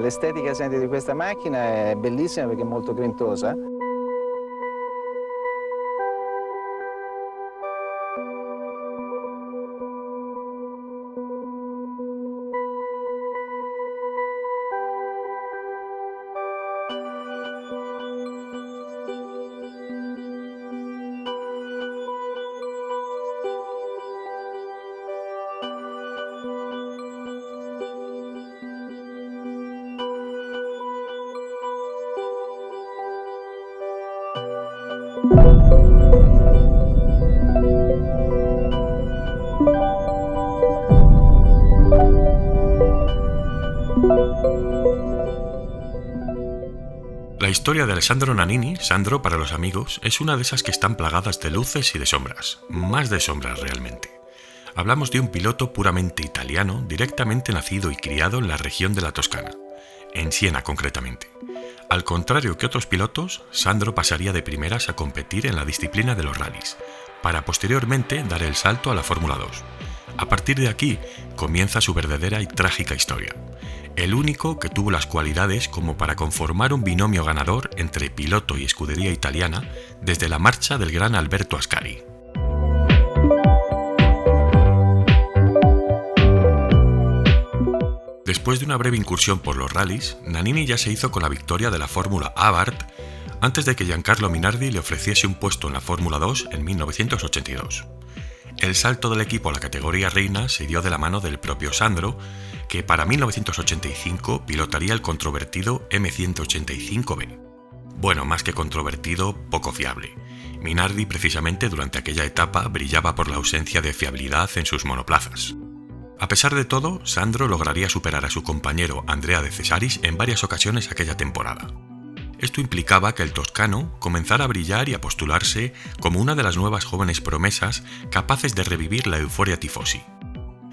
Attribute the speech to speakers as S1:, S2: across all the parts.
S1: l'estetica senti, di questa macchina è bellissima perché è molto grintosa.
S2: La historia de Alessandro Nannini, Sandro para los amigos, es una de esas que están plagadas de luces y de sombras, más de sombras realmente. Hablamos de un piloto puramente italiano, directamente nacido y criado en la región de la Toscana, en Siena concretamente. Al contrario que otros pilotos, Sandro pasaría de primeras a competir en la disciplina de los rallies, para posteriormente dar el salto a la Fórmula 2. A partir de aquí comienza su verdadera y trágica historia. El único que tuvo las cualidades como para conformar un binomio ganador entre piloto y escudería italiana desde la marcha del gran Alberto Ascari. Después de una breve incursión por los rallies, Nannini ya se hizo con la victoria de la Fórmula Abarth antes de que Giancarlo Minardi le ofreciese un puesto en la Fórmula 2 en 1982. El salto del equipo a la categoría reina se dio de la mano del propio Sandro, que para 1985 pilotaría el controvertido M185B. Bueno, más que controvertido, poco fiable. Minardi precisamente durante aquella etapa brillaba por la ausencia de fiabilidad en sus monoplazas. A pesar de todo, Sandro lograría superar a su compañero Andrea De Cesaris en varias ocasiones aquella temporada. Esto implicaba que el toscano comenzara a brillar y a postularse como una de las nuevas jóvenes promesas capaces de revivir la euforia tifosi.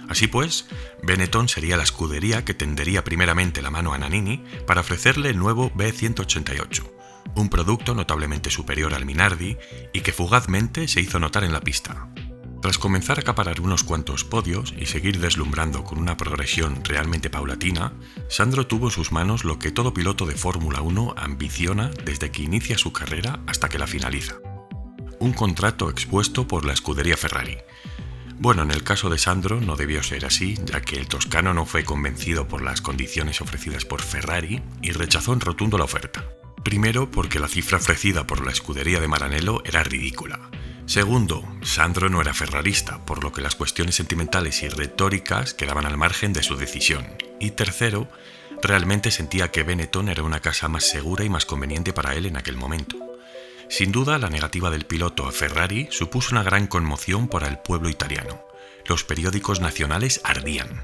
S2: Así pues, Benetton sería la escudería que tendería primeramente la mano a Nannini para ofrecerle el nuevo B188, un producto notablemente superior al Minardi y que fugazmente se hizo notar en la pista. Tras comenzar a acaparar unos cuantos podios y seguir deslumbrando con una progresión realmente paulatina, Sandro tuvo en sus manos lo que todo piloto de Fórmula 1 ambiciona desde que inicia su carrera hasta que la finaliza. Un contrato expuesto por la escudería Ferrari. Bueno, en el caso de Sandro no debió ser así, ya que el toscano no fue convencido por las condiciones ofrecidas por Ferrari y rechazó en rotundo la oferta. Primero, porque la cifra ofrecida por la escudería de Maranello era ridícula. Segundo, Sandro no era ferrarista, por lo que las cuestiones sentimentales y retóricas quedaban al margen de su decisión. Y tercero, realmente sentía que Benetton era una casa más segura y más conveniente para él en aquel momento. Sin duda, la negativa del piloto a Ferrari supuso una gran conmoción para el pueblo italiano. Los periódicos nacionales ardían.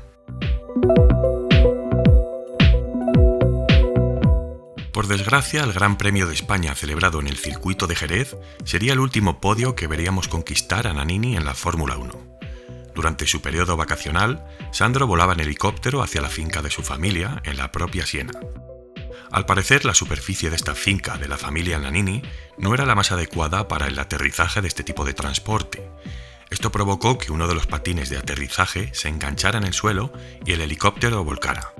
S2: Por desgracia, el Gran Premio de España celebrado en el circuito de Jerez sería el último podio que veríamos conquistar a Nannini en la Fórmula 1. Durante su periodo vacacional, Sandro volaba en helicóptero hacia la finca de su familia en la propia Siena. Al parecer, la superficie de esta finca de la familia Nannini no era la más adecuada para el aterrizaje de este tipo de transporte. Esto provocó que uno de los patines de aterrizaje se enganchara en el suelo y el helicóptero volcara.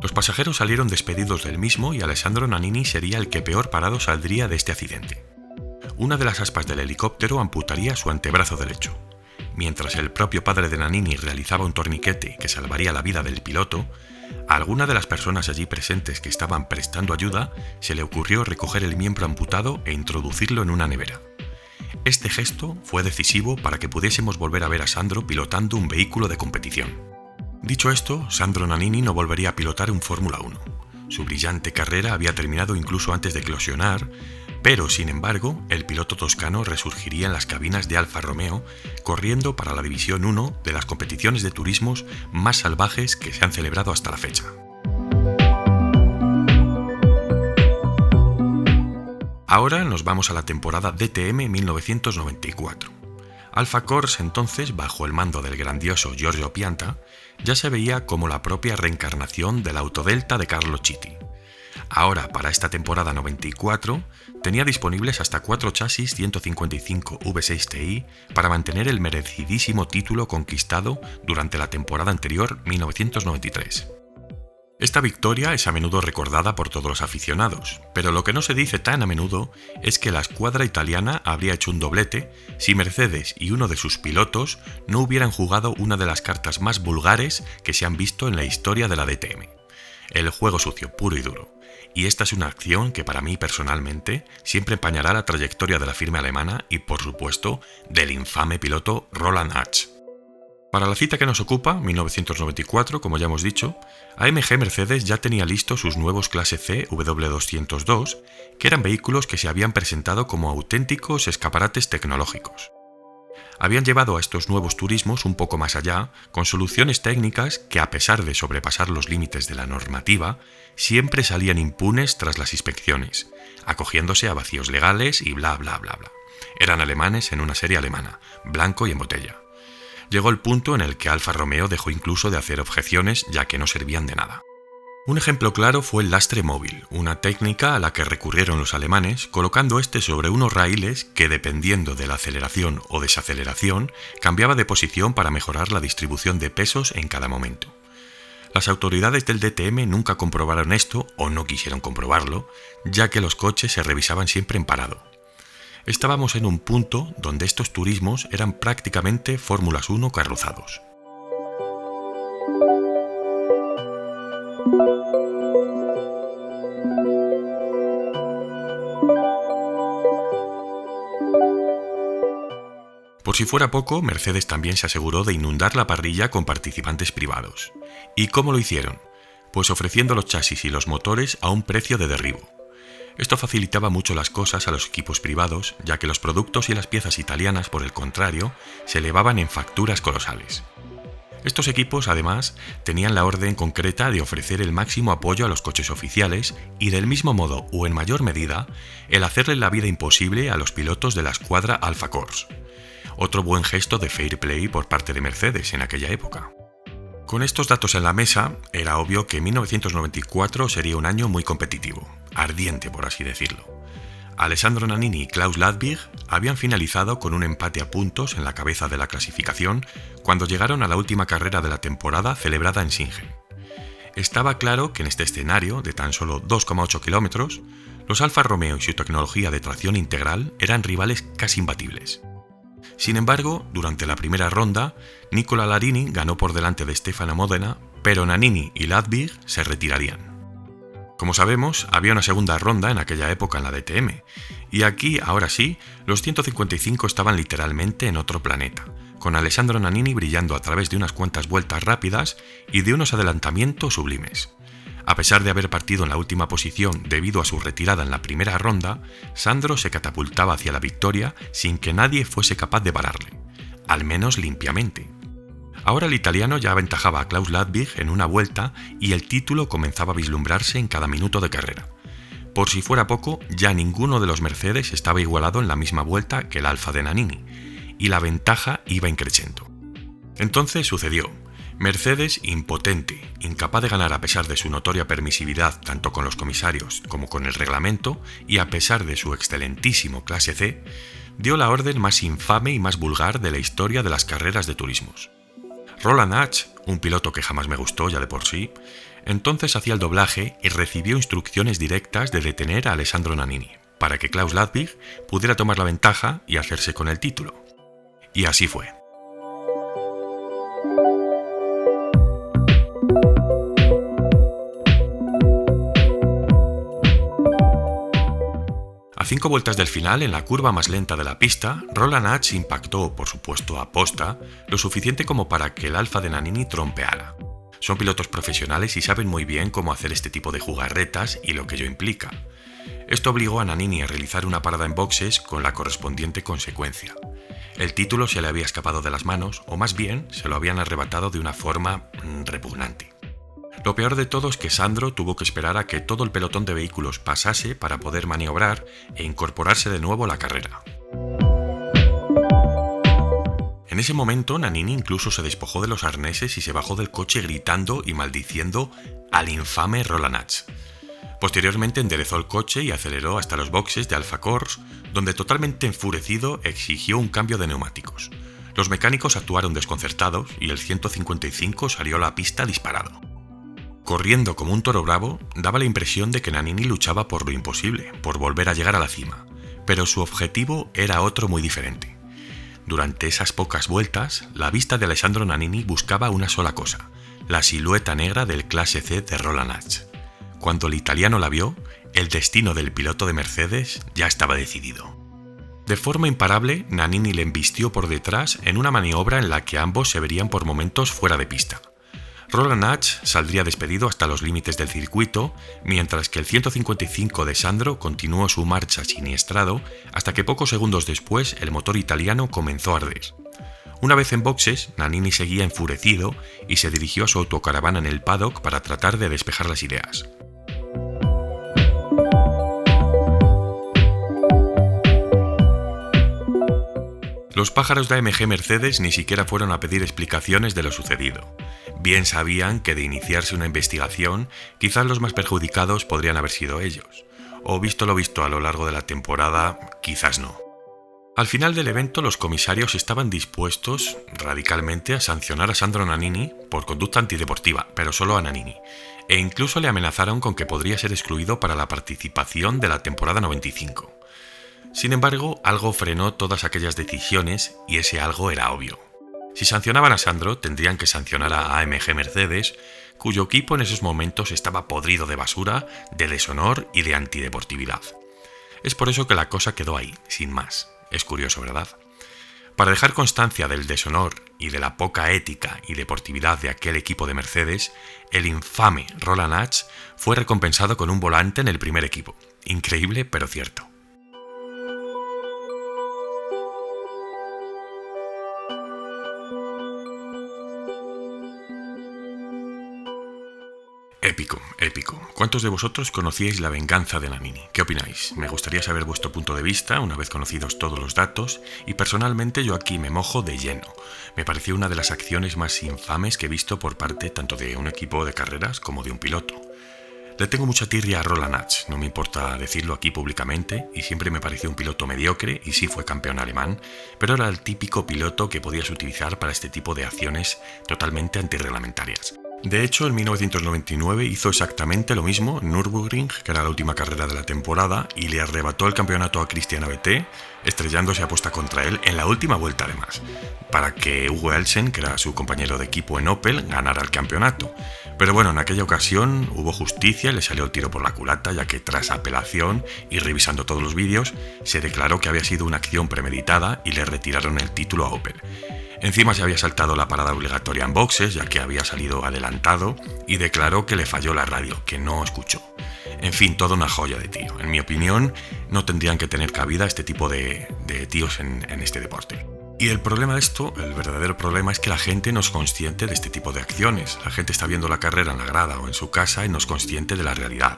S2: Los pasajeros salieron despedidos del mismo y Alessandro Nannini sería el que peor parado saldría de este accidente. Una de las aspas del helicóptero amputaría su antebrazo derecho. Mientras el propio padre de Nannini realizaba un torniquete que salvaría la vida del piloto, a alguna de las personas allí presentes que estaban prestando ayuda se le ocurrió recoger el miembro amputado e introducirlo en una nevera. Este gesto fue decisivo para que pudiésemos volver a ver a Sandro pilotando un vehículo de competición. Dicho esto, Sandro Nannini no volvería a pilotar un Fórmula 1. Su brillante carrera había terminado incluso antes de eclosionar, pero, sin embargo, el piloto toscano resurgiría en las cabinas de Alfa Romeo, corriendo para la División 1 de las competiciones de turismos más salvajes que se han celebrado hasta la fecha. Ahora nos vamos a la temporada DTM 1994. Alfa Corse entonces, bajo el mando del grandioso Giorgio Pianta, ya se veía como la propia reencarnación del Autodelta de Carlo Chiti. Ahora, para esta temporada 94, tenía disponibles hasta 4 chasis 155 V6 Ti para mantener el merecidísimo título conquistado durante la temporada anterior 1993. Esta victoria es a menudo recordada por todos los aficionados, pero lo que no se dice tan a menudo es que la escuadra italiana habría hecho un doblete si Mercedes y uno de sus pilotos no hubieran jugado una de las cartas más vulgares que se han visto en la historia de la DTM, el juego sucio puro y duro. Y esta es una acción que para mí personalmente siempre empañará la trayectoria de la firma alemana y por supuesto del infame piloto Roland Arch. Para la cita que nos ocupa, 1994, como ya hemos dicho, AMG Mercedes ya tenía listos sus nuevos clase C W202, que eran vehículos que se habían presentado como auténticos escaparates tecnológicos. Habían llevado a estos nuevos turismos un poco más allá, con soluciones técnicas que, a pesar de sobrepasar los límites de la normativa, siempre salían impunes tras las inspecciones, acogiéndose a vacíos legales y bla bla bla bla. Eran alemanes en una serie alemana, blanco y en botella. Llegó el punto en el que Alfa Romeo dejó incluso de hacer objeciones ya que no servían de nada. Un ejemplo claro fue el lastre móvil, una técnica a la que recurrieron los alemanes, colocando este sobre unos raíles que, dependiendo de la aceleración o desaceleración, cambiaba de posición para mejorar la distribución de pesos en cada momento. Las autoridades del DTM nunca comprobaron esto o no quisieron comprobarlo, ya que los coches se revisaban siempre en parado. Estábamos en un punto donde estos turismos eran prácticamente Fórmulas 1 carrozados. Por si fuera poco, Mercedes también se aseguró de inundar la parrilla con participantes privados. ¿Y cómo lo hicieron? Pues ofreciendo los chasis y los motores a un precio de derribo. Esto facilitaba mucho las cosas a los equipos privados, ya que los productos y las piezas italianas, por el contrario, se elevaban en facturas colosales. Estos equipos, además, tenían la orden concreta de ofrecer el máximo apoyo a los coches oficiales y, del mismo modo o en mayor medida, el hacerle la vida imposible a los pilotos de la escuadra Alfa Corse. Otro buen gesto de fair play por parte de Mercedes en aquella época. Con estos datos en la mesa, era obvio que 1994 sería un año muy competitivo, ardiente por así decirlo. Alessandro Nannini y Klaus Ladwig habían finalizado con un empate a puntos en la cabeza de la clasificación cuando llegaron a la última carrera de la temporada celebrada en Singen. Estaba claro que en este escenario de tan solo 2,8 kilómetros, los Alfa Romeo y su tecnología de tracción integral eran rivales casi imbatibles. Sin embargo, durante la primera ronda, Nicola Larini ganó por delante de Stefano Modena, pero Nannini y Ladwig se retirarían. Como sabemos, había una segunda ronda en aquella época en la DTM, y aquí, ahora sí, los 155 estaban literalmente en otro planeta, con Alessandro Nannini brillando a través de unas cuantas vueltas rápidas y de unos adelantamientos sublimes. A pesar de haber partido en la última posición debido a su retirada en la primera ronda, Sandro se catapultaba hacia la victoria sin que nadie fuese capaz de pararle, al menos limpiamente. Ahora el italiano ya aventajaba a Klaus Ladwig en una vuelta y el título comenzaba a vislumbrarse en cada minuto de carrera. Por si fuera poco, ya ninguno de los Mercedes estaba igualado en la misma vuelta que el Alfa de Nannini, y la ventaja iba increciendo. Entonces sucedió. Mercedes, impotente, incapaz de ganar a pesar de su notoria permisividad tanto con los comisarios como con el reglamento y a pesar de su excelentísimo clase C, dio la orden más infame y más vulgar de la historia de las carreras de turismos. Roland Arch, un piloto que jamás me gustó ya de por sí, entonces hacía el doblaje y recibió instrucciones directas de detener a Alessandro Nannini, para que Klaus Ladwig pudiera tomar la ventaja y hacerse con el título. Y así fue. A 5 vueltas del final, en la curva más lenta de la pista, Roland Arch impactó, por supuesto a posta, lo suficiente como para que el Alfa de Nannini trompeara. Son pilotos profesionales y saben muy bien cómo hacer este tipo de jugarretas y lo que ello implica. Esto obligó a Nannini a realizar una parada en boxes con la correspondiente consecuencia. El título se le había escapado de las manos, o más bien, se lo habían arrebatado de una forma repugnante. Lo peor de todo es que Sandro tuvo que esperar a que todo el pelotón de vehículos pasase para poder maniobrar e incorporarse de nuevo a la carrera. En ese momento, Nannini incluso se despojó de los arneses y se bajó del coche gritando y maldiciendo al infame Roland Arch. Posteriormente enderezó el coche y aceleró hasta los boxes de Alfa Corse, donde totalmente enfurecido exigió un cambio de neumáticos. Los mecánicos actuaron desconcertados y el 155 salió a la pista disparado. Corriendo como un toro bravo, daba la impresión de que Nannini luchaba por lo imposible, por volver a llegar a la cima, pero su objetivo era otro muy diferente. Durante esas pocas vueltas, la vista de Alessandro Nannini buscaba una sola cosa, la silueta negra del Clase C de Roland Arch. Cuando el italiano la vio, el destino del piloto de Mercedes ya estaba decidido. De forma imparable, Nannini le embistió por detrás en una maniobra en la que ambos se verían por momentos fuera de pista. Roland Arch saldría despedido hasta los límites del circuito, mientras que el 155 de Sandro continuó su marcha siniestrado hasta que pocos segundos después el motor italiano comenzó a arder. Una vez en boxes, Nannini seguía enfurecido y se dirigió a su autocaravana en el paddock para tratar de despejar las ideas. Los pájaros de AMG Mercedes ni siquiera fueron a pedir explicaciones de lo sucedido. Bien sabían que de iniciarse una investigación, quizás los más perjudicados podrían haber sido ellos, o visto lo visto a lo largo de la temporada, quizás no. Al final del evento, los comisarios estaban dispuestos radicalmente a sancionar a Sandro Nannini por conducta antideportiva, pero solo a Nannini, e incluso le amenazaron con que podría ser excluido para la participación de la temporada 95. Sin embargo, algo frenó todas aquellas decisiones y ese algo era obvio. Si sancionaban a Sandro, tendrían que sancionar a AMG Mercedes, cuyo equipo en esos momentos estaba podrido de basura, de deshonor y de antideportividad. Es por eso que la cosa quedó ahí, sin más. Es curioso, ¿verdad? Para dejar constancia del deshonor y de la poca ética y deportividad de aquel equipo de Mercedes, el infame Roland Arch fue recompensado con un volante en el primer equipo. Increíble, pero cierto. Épico, épico. ¿Cuántos de vosotros conocíais la venganza de Nannini? ¿Qué opináis? Me gustaría saber vuestro punto de vista, una vez conocidos todos los datos, y personalmente yo aquí me mojo de lleno. Me pareció una de las acciones más infames que he visto por parte tanto de un equipo de carreras como de un piloto. Le tengo mucha tirria a Roland Arch, no me importa decirlo aquí públicamente, y siempre me pareció un piloto mediocre, y sí fue campeón alemán, pero era el típico piloto que podías utilizar para este tipo de acciones totalmente antirreglamentarias. De hecho, en 1999 hizo exactamente lo mismo en Nürburgring, que era la última carrera de la temporada, y le arrebató el campeonato a Christian Abete, estrellándose a posta contra él en la última vuelta además, para que Hugo Elsen, que era su compañero de equipo en Opel, ganara el campeonato. Pero bueno, en aquella ocasión hubo justicia y le salió el tiro por la culata, ya que tras apelación y revisando todos los vídeos, se declaró que había sido una acción premeditada y le retiraron el título a Opel. Encima se había saltado la parada obligatoria en boxes, ya que había salido adelantado, y declaró que le falló la radio, que no escuchó. En fin, toda una joya de tío. En mi opinión, no tendrían que tener cabida este tipo de tíos en este deporte. Y el problema de esto, el verdadero problema, es que la gente no es consciente de este tipo de acciones. La gente está viendo la carrera en la grada o en su casa y no es consciente de la realidad.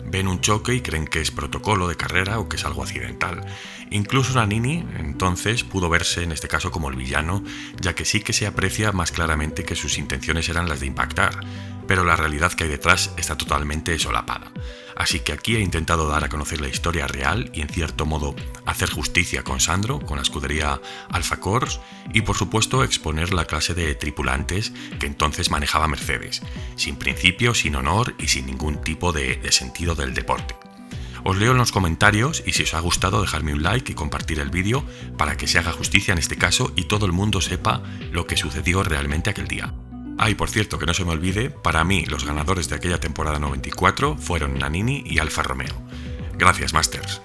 S2: Ven un choque y creen que es protocolo de carrera o que es algo accidental. Incluso Nannini, entonces, pudo verse en este caso como el villano, ya que sí que se aprecia más claramente que sus intenciones eran las de impactar, pero la realidad que hay detrás está totalmente solapada. Así que aquí he intentado dar a conocer la historia real y en cierto modo hacer justicia con Sandro, con la escudería Alfa Corse y por supuesto exponer la clase de tripulantes que entonces manejaba Mercedes, sin principio, sin honor y sin ningún tipo de sentido del deporte. Os leo en los comentarios y si os ha gustado dejadme un like y compartir el vídeo para que se haga justicia en este caso y todo el mundo sepa lo que sucedió realmente aquel día. Y por cierto, que no se me olvide, para mí los ganadores de aquella temporada 94 fueron Nannini y Alfa Romeo. Gracias, Masters.